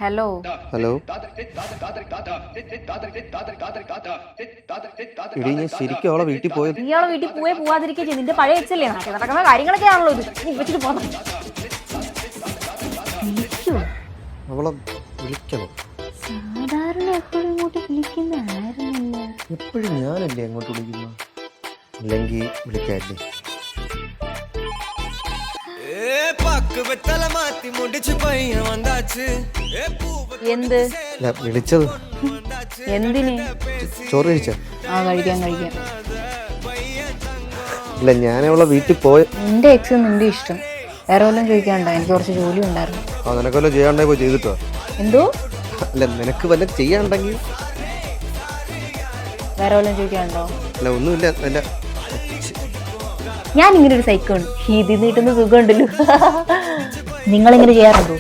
Hello hello ഇടി ഞാൻ ശരിക്കും അവളെ വീട്ടിൽ പോയത്. നീയാളെ വീട്ടിൽ പോവാതിരിക്കുക ചെയ്യും. നിന്റെ പഴയ എച്ചല്ലേ നാട്ടിൽ നടക്കുന്ന കാര്യങ്ങളൊക്കെ ആണല്ലോ ഇത്. വെച്ചിട്ട് പോകാം. അവളെ വിളിക്കണം. സാധാരണ എപ്പോഴും ഇങ്ങോട്ട് വിളിക്കുന്ന ആരുമില്ല. എപ്പോഴും ഞാനല്ലേ അങ്ങോട്ട് വിളിക്കുന്നു. അല്ലെങ്കിൽ വിളിക്കാല്ലേ. എന്ത് വിളിച്ചത് എന്തിന്? ചോറ് കഴിച്ച? കഴിക്കാം. ഇല്ല, ഞാൻ അവളെ വീട്ടിൽ പോയ. നിന്റെ എക്സ് നിന്റെ ഇഷ്ടം. വേറെ വല്ലതും ചോദിക്കാണ്ടോ? എനിക്ക് കുറച്ച് ജോലി ഉണ്ടായിരുന്നു. നിനക്ക് വല്ലതും ചെയ്യാണ്ടായി പോയി ചെയ്തിട്ടോ? എന്തോ? അല്ല, നിനക്ക് വല്ലതും ചെയ്യാണ്ടെങ്കിൽ വേറെ വല്ലതും ചോദിക്കാണ്ടോ? അല്ല, ഒന്നുമില്ല. അല്ല, ഞാൻ ഇങ്ങനെ ഒരു സൈക്കോണ്. ഇതിൽ നീട്ടുന്ന സുഖമുണ്ടല്ലോ. നിങ്ങളിങ്ങനെ ചെയ്യാറുണ്ടോ?